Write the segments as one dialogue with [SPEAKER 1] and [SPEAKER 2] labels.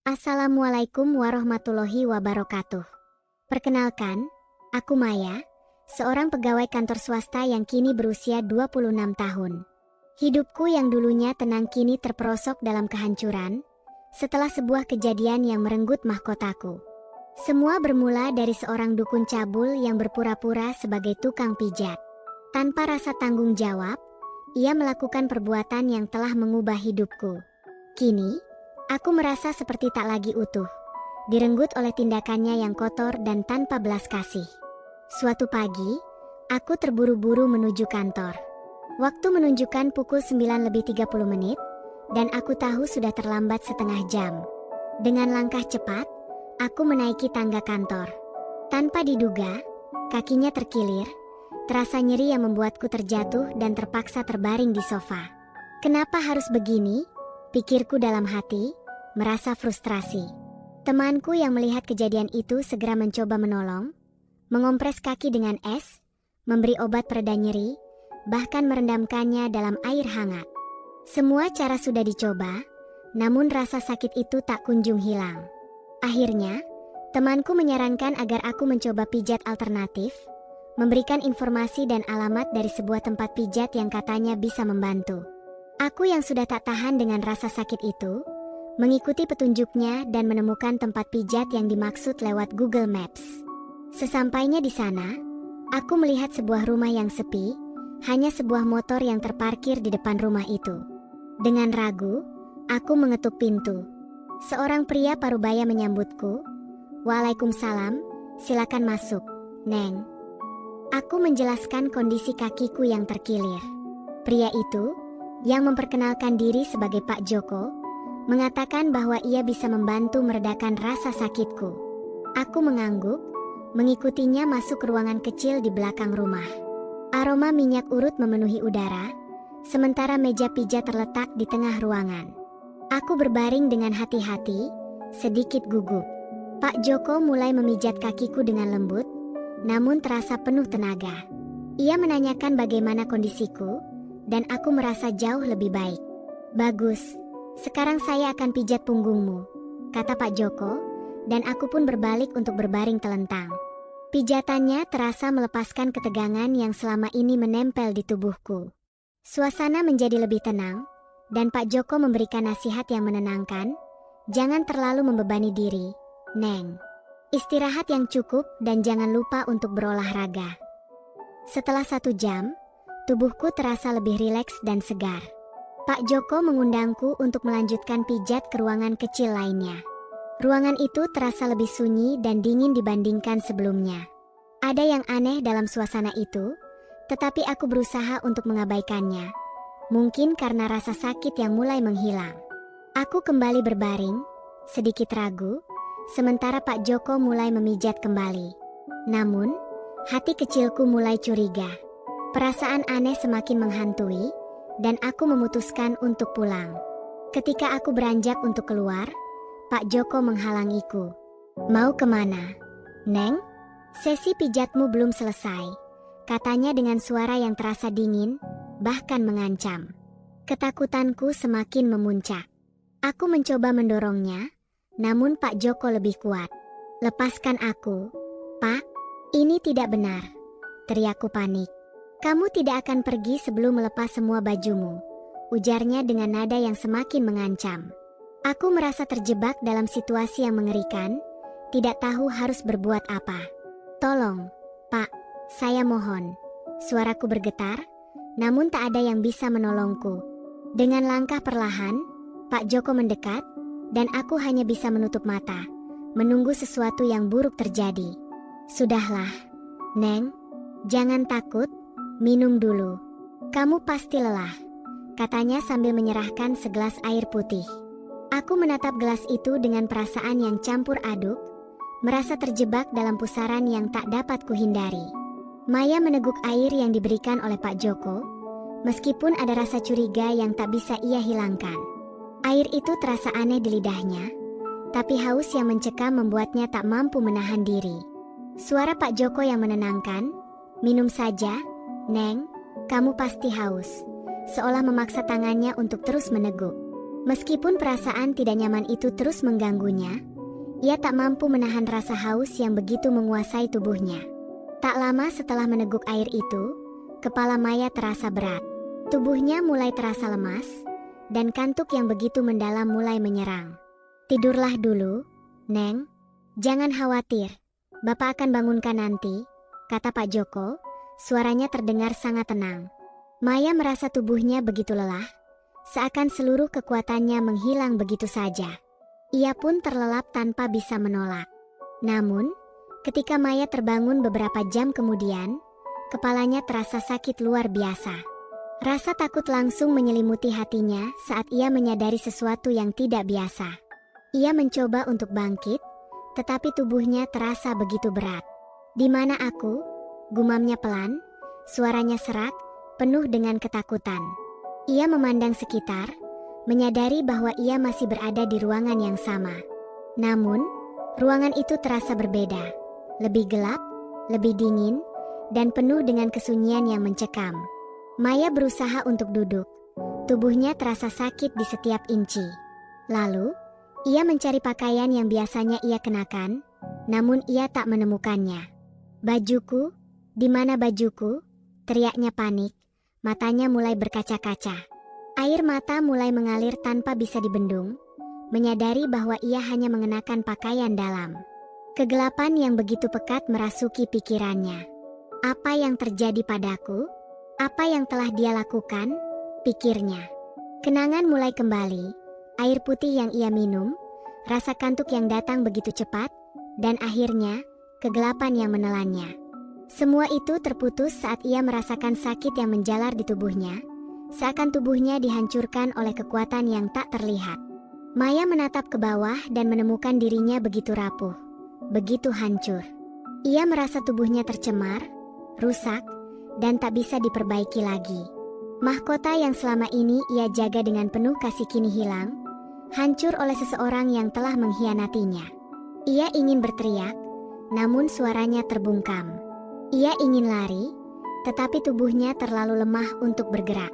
[SPEAKER 1] Assalamualaikum warahmatullahi wabarakatuh. Perkenalkan, aku Maya, seorang pegawai kantor swasta yang kini berusia 26 tahun. Hidupku yang dulunya tenang kini terperosok dalam kehancuran, setelah sebuah kejadian yang merenggut mahkotaku. Semua bermula dari seorang dukun cabul yang berpura-pura sebagai tukang pijat. Tanpa rasa tanggung jawab, ia melakukan perbuatan yang telah mengubah hidupku. Kini, aku merasa seperti tak lagi utuh, direnggut oleh tindakannya yang kotor dan tanpa belas kasih. Suatu pagi, aku terburu-buru menuju kantor. Waktu menunjukkan pukul 9:30, dan aku tahu sudah terlambat setengah jam. Dengan langkah cepat, aku menaiki tangga kantor. Tanpa diduga, kakinya terkilir, terasa nyeri yang membuatku terjatuh dan terpaksa terbaring di sofa. Kenapa harus begini? Pikirku dalam hati, merasa frustrasi. Temanku yang melihat kejadian itu segera mencoba menolong, mengompres kaki dengan es, memberi obat pereda nyeri, bahkan merendamkannya dalam air hangat. Semua cara sudah dicoba, namun rasa sakit itu tak kunjung hilang. Akhirnya, temanku menyarankan agar aku mencoba pijat alternatif, memberikan informasi dan alamat dari sebuah tempat pijat yang katanya bisa membantu. Aku yang sudah tak tahan dengan rasa sakit itu, mengikuti petunjuknya dan menemukan tempat pijat yang dimaksud lewat Google Maps. Sesampainya di sana, aku melihat sebuah rumah yang sepi, hanya sebuah motor yang terparkir di depan rumah itu. Dengan ragu, aku mengetuk pintu. Seorang pria parubaya menyambutku. "Waalaikumsalam, silakan masuk, Neng." Aku menjelaskan kondisi kakiku yang terkilir. Pria itu, yang memperkenalkan diri sebagai Pak Joko, mengatakan bahwa ia bisa membantu meredakan rasa sakitku. Aku mengangguk, mengikutinya masuk ke ruangan kecil di belakang rumah. Aroma minyak urut memenuhi udara, sementara meja pijat terletak di tengah ruangan. Aku berbaring dengan hati-hati, sedikit gugup. Pak Joko mulai memijat kakiku dengan lembut, namun terasa penuh tenaga. Ia menanyakan bagaimana kondisiku, dan aku merasa jauh lebih baik. "Bagus, sekarang saya akan pijat punggungmu," kata Pak Joko, dan aku pun berbalik untuk berbaring telentang. Pijatannya terasa melepaskan ketegangan yang selama ini menempel di tubuhku. Suasana menjadi lebih tenang, dan Pak Joko memberikan nasihat yang menenangkan. "Jangan terlalu membebani diri, Neng. Istirahat yang cukup dan jangan lupa untuk berolahraga." Setelah 1 jam, tubuhku terasa lebih rileks dan segar. Pak Joko mengundangku untuk melanjutkan pijat ke ruangan kecil lainnya. Ruangan itu terasa lebih sunyi dan dingin dibandingkan sebelumnya. Ada yang aneh dalam suasana itu, tetapi aku berusaha untuk mengabaikannya. Mungkin karena rasa sakit yang mulai menghilang. Aku kembali berbaring, sedikit ragu, sementara Pak Joko mulai memijat kembali. Namun, hati kecilku mulai curiga. Perasaan aneh semakin menghantui, dan aku memutuskan untuk pulang. Ketika aku beranjak untuk keluar, Pak Joko menghalangiku. "Mau kemana, Neng? Sesi pijatmu belum selesai," katanya dengan suara yang terasa dingin, bahkan mengancam. Ketakutanku semakin memuncak. Aku mencoba mendorongnya, namun Pak Joko lebih kuat. "Lepaskan aku, Pak. Ini tidak benar," teriakku panik. "Kamu tidak akan pergi sebelum melepas semua bajumu," ujarnya dengan nada yang semakin mengancam. Aku merasa terjebak dalam situasi yang mengerikan, tidak tahu harus berbuat apa. "Tolong, Pak, saya mohon." Suaraku bergetar, namun tak ada yang bisa menolongku. Dengan langkah perlahan, Pak Joko mendekat, dan aku hanya bisa menutup mata, menunggu sesuatu yang buruk terjadi. "Sudahlah, Neng, jangan takut. Minum dulu. Kamu pasti lelah," katanya sambil menyerahkan segelas air putih. Aku menatap gelas itu dengan perasaan yang campur aduk, merasa terjebak dalam pusaran yang tak dapat kuhindari. Maya meneguk air yang diberikan oleh Pak Joko, meskipun ada rasa curiga yang tak bisa ia hilangkan. Air itu terasa aneh di lidahnya, tapi haus yang mencekam membuatnya tak mampu menahan diri. Suara Pak Joko yang menenangkan, "Minum saja, Neng, kamu pasti haus," seolah memaksa tangannya untuk terus meneguk. Meskipun perasaan tidak nyaman itu terus mengganggunya, ia tak mampu menahan rasa haus yang begitu menguasai tubuhnya. Tak lama setelah meneguk air itu, kepala Maya terasa berat. Tubuhnya mulai terasa lemas, dan kantuk yang begitu mendalam mulai menyerang. "Tidurlah dulu, Neng. Jangan khawatir, Bapak akan bangunkan nanti," kata Pak Joko. Suaranya terdengar sangat tenang. Maya merasa tubuhnya begitu lelah, seakan seluruh kekuatannya menghilang begitu saja. Ia pun terlelap tanpa bisa menolak. Namun, ketika Maya terbangun beberapa jam kemudian, kepalanya terasa sakit luar biasa. Rasa takut langsung menyelimuti hatinya saat ia menyadari sesuatu yang tidak biasa. Ia mencoba untuk bangkit, tetapi tubuhnya terasa begitu berat. "Di mana aku?" gumamnya pelan, suaranya serak, penuh dengan ketakutan. Ia memandang sekitar, menyadari bahwa ia masih berada di ruangan yang sama. Namun, ruangan itu terasa berbeda, lebih gelap, lebih dingin, dan penuh dengan kesunyian yang mencekam. Maya berusaha untuk duduk, tubuhnya terasa sakit di setiap inci. Lalu, ia mencari pakaian yang biasanya ia kenakan, namun ia tak menemukannya. "Bajuku, di mana bajuku?" teriaknya panik, matanya mulai berkaca-kaca. Air mata mulai mengalir tanpa bisa dibendung, menyadari bahwa ia hanya mengenakan pakaian dalam. Kegelapan yang begitu pekat merasuki pikirannya. "Apa yang terjadi padaku? Apa yang telah dia lakukan?" pikirnya. Kenangan mulai kembali, air putih yang ia minum, rasa kantuk yang datang begitu cepat, dan akhirnya, kegelapan yang menelannya. Semua itu terputus saat ia merasakan sakit yang menjalar di tubuhnya, seakan tubuhnya dihancurkan oleh kekuatan yang tak terlihat. Maya menatap ke bawah dan menemukan dirinya begitu rapuh, begitu hancur. Ia merasa tubuhnya tercemar, rusak, dan tak bisa diperbaiki lagi. Mahkota yang selama ini ia jaga dengan penuh kasih kini hilang, hancur oleh seseorang yang telah mengkhianatinya. Ia ingin berteriak, namun suaranya terbungkam. Ia ingin lari, tetapi tubuhnya terlalu lemah untuk bergerak.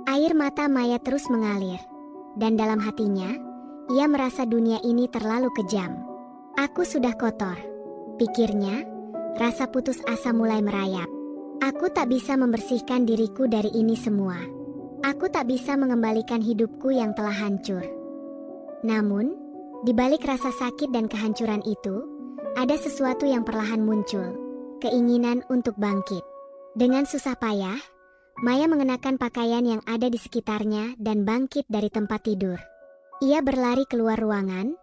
[SPEAKER 1] Air mata Maya terus mengalir, dan dalam hatinya, ia merasa dunia ini terlalu kejam. "Aku sudah kotor," pikirnya, rasa putus asa mulai merayap. "Aku tak bisa membersihkan diriku dari ini semua. Aku tak bisa mengembalikan hidupku yang telah hancur." Namun, di balik rasa sakit dan kehancuran itu, ada sesuatu yang perlahan muncul, keinginan untuk bangkit. Dengan susah payah, Maya mengenakan pakaian yang ada di sekitarnya dan bangkit dari tempat tidur. Ia berlari keluar ruangan,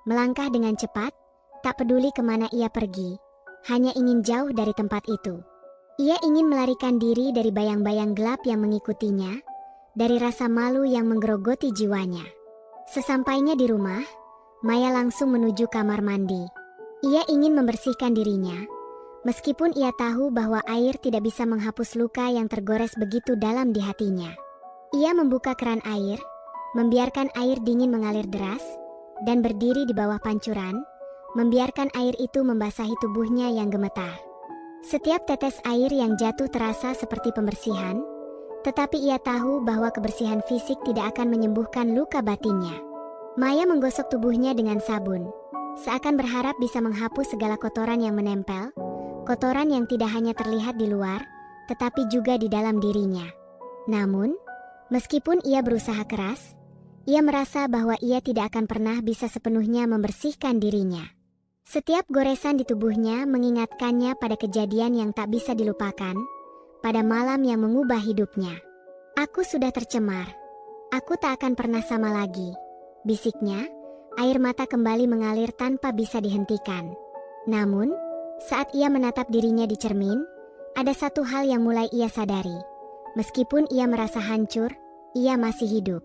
[SPEAKER 1] melangkah dengan cepat, tak peduli kemana ia pergi, hanya ingin jauh dari tempat itu. Ia ingin melarikan diri dari bayang-bayang gelap yang mengikutinya, dari rasa malu yang menggerogoti jiwanya. Sesampainya di rumah, Maya langsung menuju kamar mandi. Ia ingin membersihkan dirinya, meskipun ia tahu bahwa air tidak bisa menghapus luka yang tergores begitu dalam di hatinya. Ia membuka keran air, membiarkan air dingin mengalir deras, dan berdiri di bawah pancuran, membiarkan air itu membasahi tubuhnya yang gemetar. Setiap tetes air yang jatuh terasa seperti pembersihan, tetapi ia tahu bahwa kebersihan fisik tidak akan menyembuhkan luka batinnya. Maya menggosok tubuhnya dengan sabun, seakan berharap bisa menghapus segala kotoran yang menempel, kotoran yang tidak hanya terlihat di luar, tetapi juga di dalam dirinya. Namun, meskipun ia berusaha keras, ia merasa bahwa ia tidak akan pernah bisa sepenuhnya membersihkan dirinya. Setiap goresan di tubuhnya mengingatkannya pada kejadian yang tak bisa dilupakan, pada malam yang mengubah hidupnya. "Aku sudah tercemar. Aku tak akan pernah sama lagi," bisiknya, air mata kembali mengalir tanpa bisa dihentikan. Namun, saat ia menatap dirinya di cermin, ada satu hal yang mulai ia sadari. Meskipun ia merasa hancur, ia masih hidup.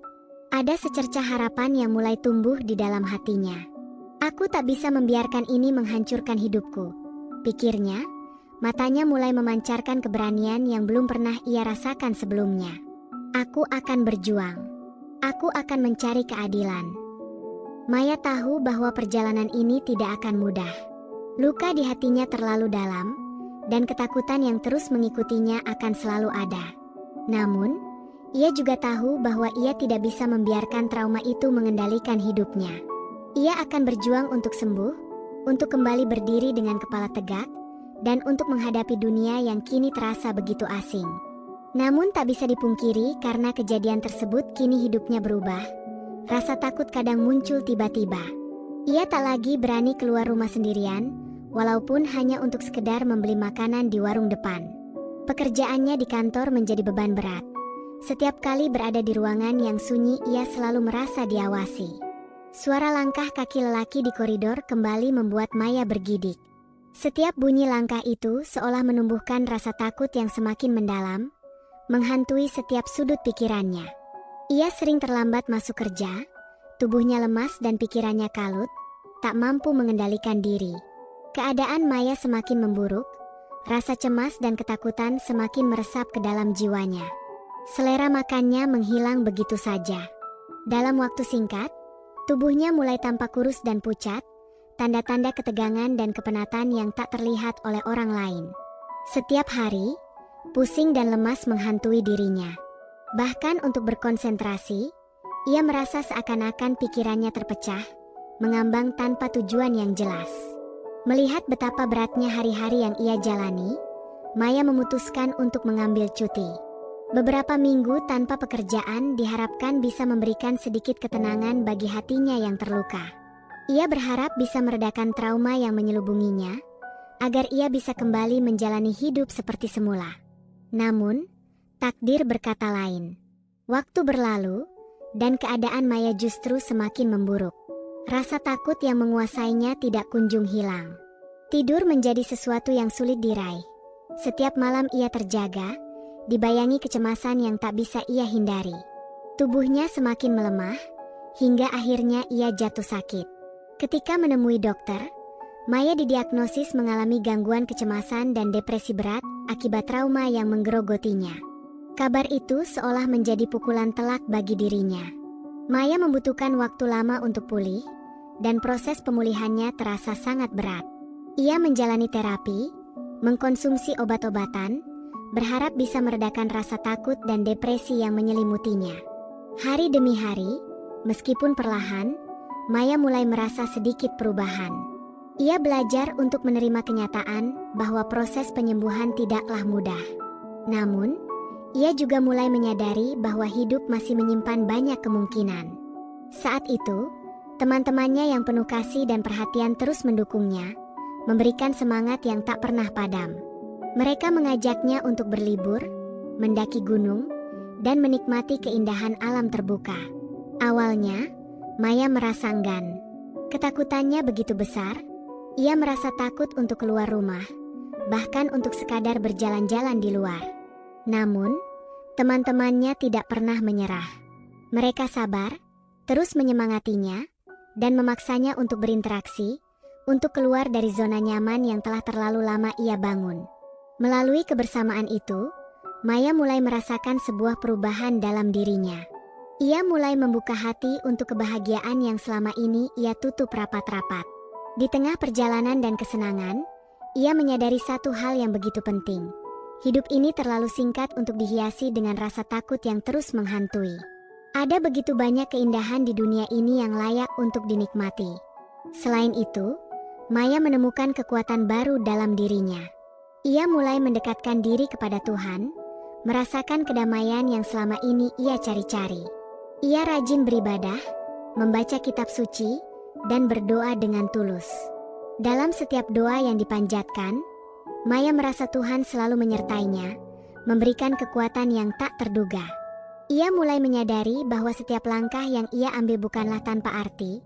[SPEAKER 1] Ada secercah harapan yang mulai tumbuh di dalam hatinya. "Aku tak bisa membiarkan ini menghancurkan hidupku," pikirnya, matanya mulai memancarkan keberanian yang belum pernah ia rasakan sebelumnya. "Aku akan berjuang. Aku akan mencari keadilan." Maya tahu bahwa perjalanan ini tidak akan mudah. Luka di hatinya terlalu dalam, dan ketakutan yang terus mengikutinya akan selalu ada. Namun, Ia juga tahu bahwa ia tidak bisa membiarkan trauma itu mengendalikan hidupnya. Ia akan berjuang untuk sembuh, untuk kembali berdiri dengan kepala tegak, dan untuk menghadapi dunia yang kini terasa begitu asing. Namun tak bisa dipungkiri karena kejadian tersebut kini hidupnya berubah. Rasa takut kadang muncul tiba-tiba. Ia tak lagi berani keluar rumah sendirian, walaupun hanya untuk sekedar membeli makanan di warung depan. Pekerjaannya di kantor menjadi beban berat. Setiap kali berada di ruangan yang sunyi, ia selalu merasa diawasi. Suara langkah kaki lelaki di koridor kembali membuat Maya bergidik. Setiap bunyi langkah itu seolah menumbuhkan rasa takut yang semakin mendalam, menghantui setiap sudut pikirannya. Ia sering terlambat masuk kerja, tubuhnya lemas dan pikirannya kalut, tak mampu mengendalikan diri. Keadaan Maya semakin memburuk, rasa cemas dan ketakutan semakin meresap ke dalam jiwanya. Selera makannya menghilang begitu saja. Dalam waktu singkat, tubuhnya mulai tampak kurus dan pucat, tanda-tanda ketegangan dan kepenatan yang tak terlihat oleh orang lain. Setiap hari, pusing dan lemas menghantui dirinya. Bahkan untuk berkonsentrasi, ia merasa seakan-akan pikirannya terpecah, mengambang tanpa tujuan yang jelas. Melihat betapa beratnya hari-hari yang ia jalani, Maya memutuskan untuk mengambil cuti. Beberapa minggu tanpa pekerjaan diharapkan bisa memberikan sedikit ketenangan bagi hatinya yang terluka. Ia berharap bisa meredakan trauma yang menyelubunginya, agar ia bisa kembali menjalani hidup seperti semula. Namun, takdir berkata lain. Waktu berlalu, dan keadaan Maya justru semakin memburuk. Rasa takut yang menguasainya tidak kunjung hilang. Tidur menjadi sesuatu yang sulit diraih. Setiap malam ia terjaga, dibayangi kecemasan yang tak bisa ia hindari. Tubuhnya semakin melemah, hingga akhirnya ia jatuh sakit. Ketika menemui dokter, Maya didiagnosis mengalami gangguan kecemasan dan depresi berat akibat trauma yang menggerogotinya. Kabar itu seolah menjadi pukulan telak bagi dirinya. Maya membutuhkan waktu lama untuk pulih, dan proses pemulihannya terasa sangat berat. Ia menjalani terapi, mengkonsumsi obat-obatan, berharap bisa meredakan rasa takut dan depresi yang menyelimutinya. Hari demi hari, meskipun perlahan, Maya mulai merasa sedikit perubahan. Ia belajar untuk menerima kenyataan bahwa proses penyembuhan tidaklah mudah. Namun, ia juga mulai menyadari bahwa hidup masih menyimpan banyak kemungkinan. Saat itu, teman-temannya yang penuh kasih dan perhatian terus mendukungnya, memberikan semangat yang tak pernah padam. Mereka mengajaknya untuk berlibur, mendaki gunung, dan menikmati keindahan alam terbuka. Awalnya, Maya merasa enggan. Ketakutannya begitu besar, ia merasa takut untuk keluar rumah, bahkan untuk sekadar berjalan-jalan di luar. Namun, teman-temannya tidak pernah menyerah. Mereka sabar, terus menyemangatinya, dan memaksanya untuk berinteraksi, untuk keluar dari zona nyaman yang telah terlalu lama ia bangun. Melalui kebersamaan itu, Maya mulai merasakan sebuah perubahan dalam dirinya. Ia mulai membuka hati untuk kebahagiaan yang selama ini ia tutup rapat-rapat. Di tengah perjalanan dan kesenangan, ia menyadari satu hal yang begitu penting. Hidup ini terlalu singkat untuk dihiasi dengan rasa takut yang terus menghantui. Ada begitu banyak keindahan di dunia ini yang layak untuk dinikmati. Selain itu, Maya menemukan kekuatan baru dalam dirinya. Ia mulai mendekatkan diri kepada Tuhan, merasakan kedamaian yang selama ini ia cari-cari. Ia rajin beribadah, membaca kitab suci, dan berdoa dengan tulus. Dalam setiap doa yang dipanjatkan, Maya merasa Tuhan selalu menyertainya, memberikan kekuatan yang tak terduga. Ia mulai menyadari bahwa setiap langkah yang ia ambil bukanlah tanpa arti,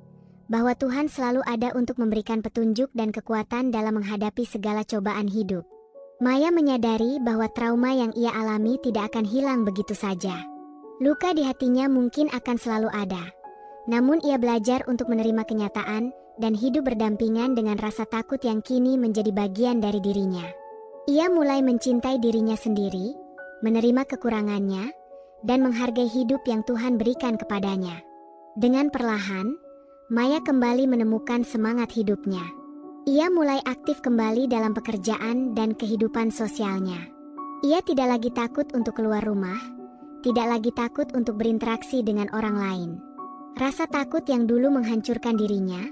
[SPEAKER 1] bahwa Tuhan selalu ada untuk memberikan petunjuk dan kekuatan dalam menghadapi segala cobaan hidup. Maya menyadari bahwa trauma yang ia alami tidak akan hilang begitu saja. Luka di hatinya mungkin akan selalu ada. Namun ia belajar untuk menerima kenyataan dan hidup berdampingan dengan rasa takut yang kini menjadi bagian dari dirinya. Ia mulai mencintai dirinya sendiri, menerima kekurangannya, dan menghargai hidup yang Tuhan berikan kepadanya. Dengan perlahan, Maya kembali menemukan semangat hidupnya. Ia mulai aktif kembali dalam pekerjaan dan kehidupan sosialnya. Ia tidak lagi takut untuk keluar rumah, tidak lagi takut untuk berinteraksi dengan orang lain. Rasa takut yang dulu menghancurkan dirinya,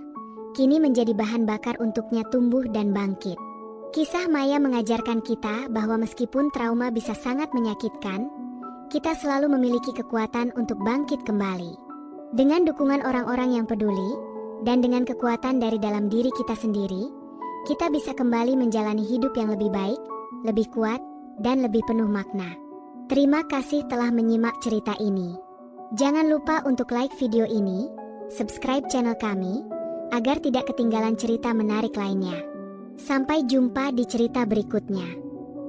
[SPEAKER 1] kini menjadi bahan bakar untuknya tumbuh dan bangkit. Kisah Maya mengajarkan kita bahwa meskipun trauma bisa sangat menyakitkan, kita selalu memiliki kekuatan untuk bangkit kembali. Dengan dukungan orang-orang yang peduli, dan dengan kekuatan dari dalam diri kita sendiri, kita bisa kembali menjalani hidup yang lebih baik, lebih kuat, dan lebih penuh makna. Terima kasih telah menyimak cerita ini. Jangan lupa untuk like video ini, subscribe channel kami, agar tidak ketinggalan cerita menarik lainnya. Sampai jumpa di cerita berikutnya.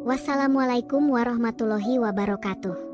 [SPEAKER 1] Wassalamualaikum warahmatullahi wabarakatuh.